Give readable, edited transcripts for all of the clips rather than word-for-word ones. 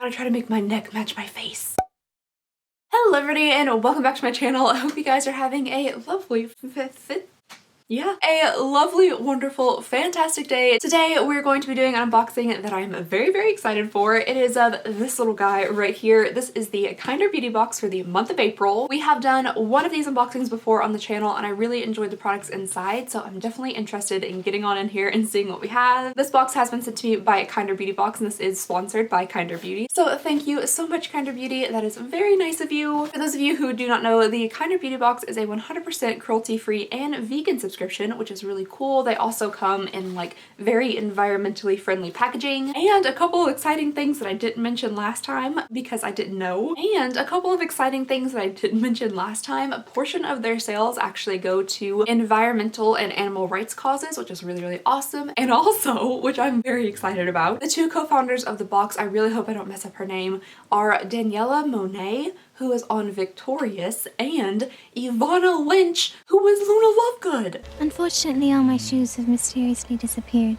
I try to make my neck match my face. Hello everybody and welcome back to my channel. I hope you guys are having a lovely wonderful, fantastic day. Today we're going to be doing an unboxing that I'm very excited for. It is of this little guy right here. This is the Kinder Beauty box for the month of April. We have done one of these unboxings before on the channel and I really enjoyed the products inside, so I'm definitely interested in getting on in here and seeing what we have. This box has been sent to me by a Kinder Beauty box and this is sponsored by Kinder Beauty. So thank you so much, Kinder Beauty. That is very nice of you. For those of you who do not know, the Kinder Beauty box is a 100% cruelty-free and vegan subscription, which is really cool. They also come in like very environmentally friendly packaging, and a couple of exciting things that I didn't mention last time because I didn't know, and a couple of exciting things that I didn't mention last time. A portion of their sales actually go to environmental and animal rights causes, which is really awesome. And also, which I'm very excited about, the two co-founders of the box, I really hope I don't mess up her name, are Daniela Monet, who is on Victorious, and Ivana Lynch, who was Luna Lovegood. Unfortunately, all my shoes have mysteriously disappeared.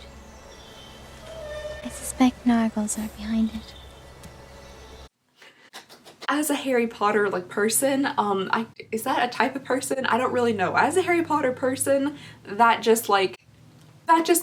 I suspect Nargles are behind it. As a Harry Potter person, is that a type of person? I don't really know. As a Harry Potter person, that just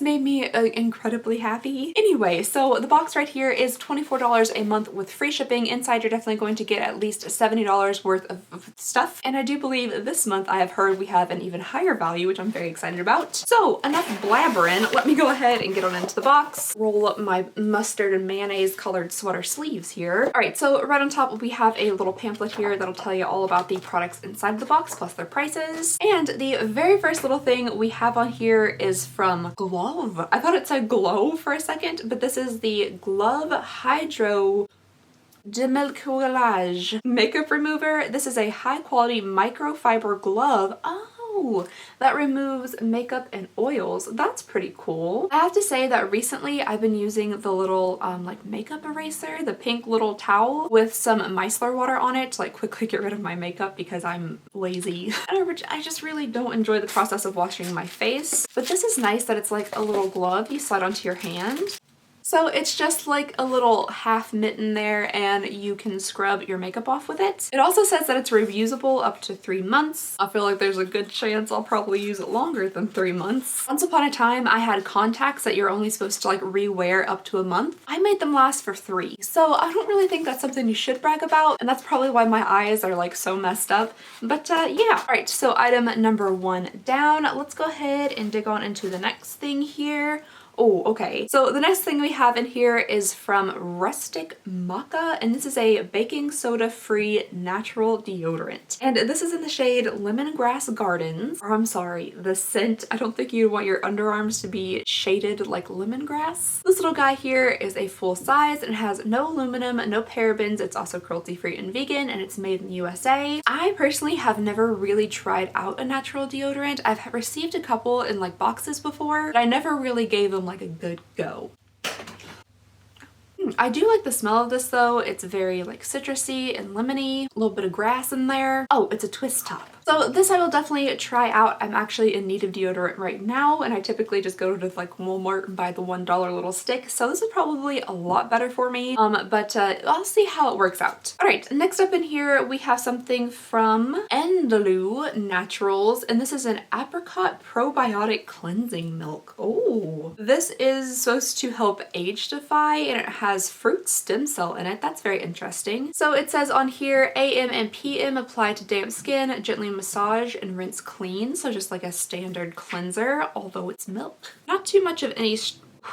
made me incredibly happy. Anyway, so the box right here is $24 a month with free shipping. Inside, you're definitely going to get at least $70 worth of stuff. And I do believe this month I have heard we have an even higher value, which I'm very excited about. So enough blabbering. Let me go ahead and get on into the box. Roll up my mustard and mayonnaise colored sweater sleeves here. All right, so right on top we have a little pamphlet here that'll tell you all about the products inside the box plus their prices. And the very first little thing we have on here is from Glove. I thought it said glow for a second, but this is the Glove Hydro Démaquillage makeup remover. This is a high quality microfiber glove. Oh, that removes makeup and oils. That's pretty cool. I have to say that recently I've been using the little like makeup eraser, the pink little towel with some micellar water on it to like quickly get rid of my makeup because I'm lazy. I just really don't enjoy the process of washing my face. But this is nice that it's like a little glove you slide onto your hand. So it's just like a little half mitten there and you can scrub your makeup off with it. It also says that it's reusable up to 3 months. I feel like there's a good chance I'll probably use it longer than 3 months. Once upon a time, I had contacts that you're only supposed to like re-wear up to a month. I made them last for 3. So I don't really think that's something you should brag about. And that's probably why my eyes are like so messed up. But yeah. All right, so item number 1 down. Let's go ahead and dig on into the next thing here. Oh, okay. So the next thing we have in here is from Rustic Maca, and this is a baking soda free natural deodorant. And this is in the shade Lemongrass Gardens. Or I'm sorry, the scent. I don't think you'd want your underarms to be shaded like lemongrass. This little guy here is a full size and has no aluminum, no parabens. It's also cruelty free and vegan, and it's made in the USA. I personally have never really tried out a natural deodorant. I've received a couple in like boxes before, but I never really gave them like a good go. I do like the smell of this though. It's very like citrusy and lemony, a little bit of grass in there. Oh, it's a twist top. So this I will definitely try out. I'm actually in need of deodorant right now and I typically just go to like Walmart and buy the $1 little stick. So this is probably a lot better for me, but I'll see how it works out. All right, next up in here we have something from Endalu Naturals, and this is an apricot probiotic cleansing milk. Oh, this is supposed to help age defy and it has fruit stem cell in it. That's very interesting. So it says on here AM and PM apply to damp skin, gently massage and rinse clean. So just like a standard cleanser, although it's milk. Not too much of any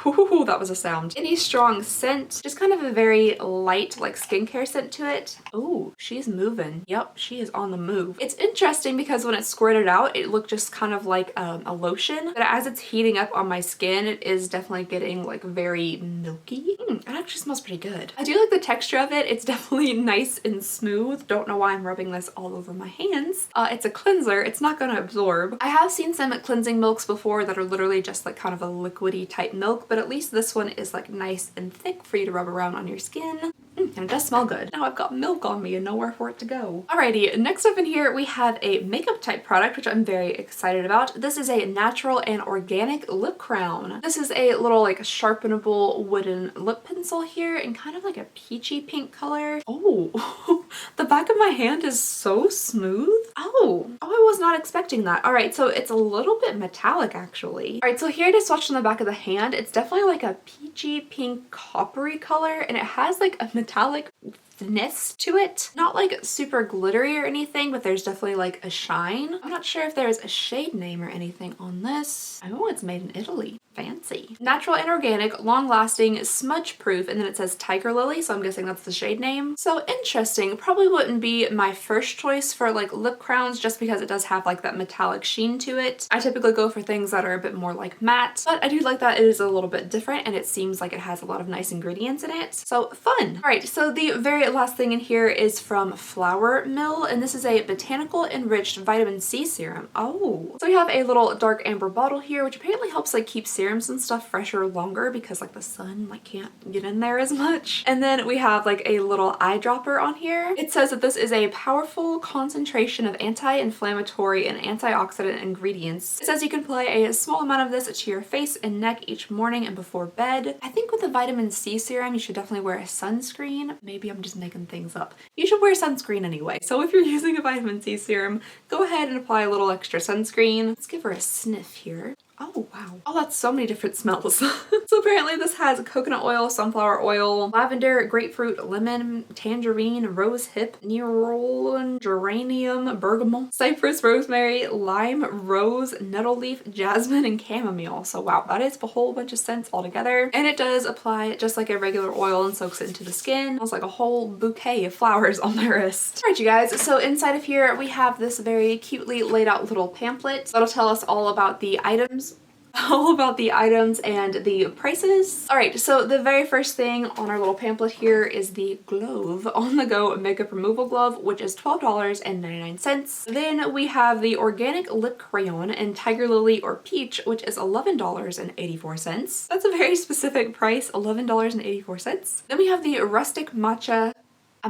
ooh, that was a sound. Any strong scent, just kind of a very light like skincare scent to it. Oh, she's moving. Yep, she is on the move. It's interesting because when it squirted out, it looked just kind of like a lotion, but as it's heating up on my skin, it is definitely getting like very milky. It actually smells pretty good. I do like the texture of it. It's definitely nice and smooth. Don't know why I'm rubbing this all over my hands. It's a cleanser. It's not gonna absorb. I have seen some cleansing milks before that are literally just like kind of a liquidy type milk, but at least this one is like nice and thick for you to rub around on your skin. And it does smell good. Now I've got milk on me and nowhere for it to go. Alrighty, next up in here we have a makeup type product, which I'm very excited about. This is a natural and organic lip crown. This is a little like sharpenable wooden lip pencil here in kind of like a peachy pink color. Oh, the back of my hand is so smooth. Oh, I was not expecting that. All right, so it's a little bit metallic actually. All right, so here it is swatched on the back of the hand. It's definitely like a peachy pink coppery color, and it has like a metallicness to it. Not like super glittery or anything, but there's definitely like a shine. I'm not sure if there's a shade name or anything on this. Oh, it's made in Italy. Fancy. Natural and organic, long-lasting, smudge-proof, and then it says Tiger Lily, so I'm guessing that's the shade name. So interesting. Probably wouldn't be my first choice for like lip crowns just because it does have like that metallic sheen to it. I typically go for things that are a bit more like matte, but I do like that it is a little bit different and it seems like it has a lot of nice ingredients in it. So fun. All right, so the very last thing in here is from Flower Mill, and this is a botanical enriched vitamin C serum. Oh, so we have a little dark amber bottle here, which apparently helps like keep serums and stuff fresher longer because like the sun like can't get in there as much. And then we have like a little eyedropper on here. It says that this is a powerful concentration of anti-inflammatory and antioxidant ingredients. It says you can apply a small amount of this to your face and neck each morning and before bed. I think with the vitamin C serum you should definitely wear a sunscreen. Maybe I'm just making things up. You should wear sunscreen anyway. So if you're using a vitamin C serum, go ahead and apply a little extra sunscreen. Let's give her a sniff here. Oh, wow. Oh, that's so many different smells. So apparently this has coconut oil, sunflower oil, lavender, grapefruit, lemon, tangerine, rose hip, neroli, geranium, bergamot, cypress, rosemary, lime, rose, nettle leaf, jasmine, and chamomile. So wow, that is a whole bunch of scents all together. And it does apply just like a regular oil and soaks it into the skin. It's like a whole bouquet of flowers on my wrist. All right, you guys. So inside of here, we have this very cutely laid out little pamphlet that'll tell us all about the items and the prices. All right, so the very first thing on our little pamphlet here is the Glove On The Go Makeup Removal Glove, which is $12.99. Then we have the Organic Lip Crayon in Tiger Lily or Peach, which is $11.84. That's a very specific price, $11.84. Then we have the Rustic Maca. I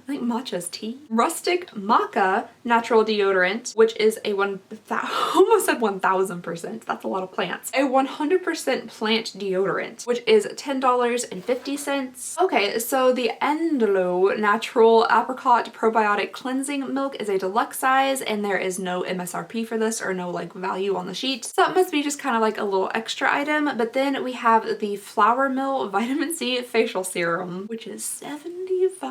think matcha is tea. Rustic Maca Natural Deodorant, which is a almost said 1000%. That's a lot of plants. A 100% plant deodorant, which is $10.50. Okay, so the Endlo Natural Apricot Probiotic Cleansing Milk is a deluxe size, and there is no MSRP for this or no like value on the sheet. So it must be just kind of like a little extra item. But then we have the Flower Mill Vitamin C Facial Serum, which is $75.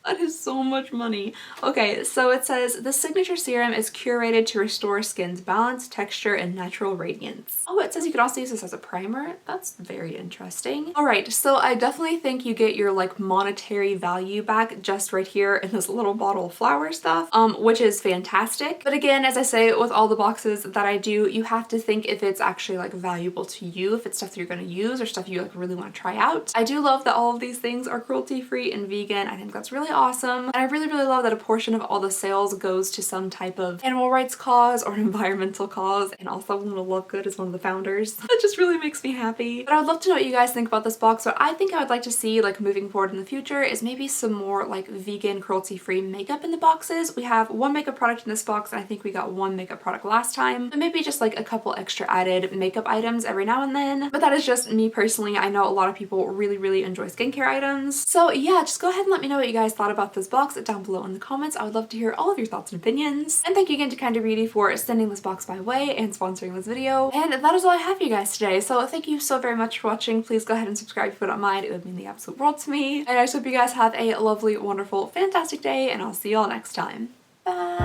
That is so much money. Okay, so it says the signature serum is curated to restore skin's balance, texture, and natural radiance. Oh, it says you can also use this as a primer. That's very interesting. All right, so I definitely think you get your like monetary value back just right here in this little bottle of flower stuff, which is fantastic. But again, as I say, with all the boxes that I do, you have to think if it's actually like valuable to you, if it's stuff that you're gonna use or stuff you like really want to try out. I do love that all of these things are cruelty-free and vegan. I think that's really awesome. And I really love that a portion of all the sales goes to some type of animal rights cause or environmental cause. And also Luna Lovegood is one of the founders. That just really makes me happy. But I would love to know what you guys think about this box. What I think I would like to see like moving forward in the future is maybe some more like vegan cruelty-free makeup in the boxes. We have one makeup product in this box and I think we got one makeup product last time. And maybe just like a couple extra added makeup items every now and then. But that is just me personally. I know a lot of people really enjoy skincare items. So yeah, just go ahead and let me know what you guys thought about this box down below in the comments. I would love to hear all of your thoughts and opinions. And thank you again to Kinda Beauty for sending this box my way and sponsoring this video. And that is all I have for you guys today. So thank you so very much for watching. Please go ahead and subscribe if you don't mind. It would mean the absolute world to me. And I just hope you guys have a lovely, wonderful, fantastic day, and I'll see you all next time. Bye!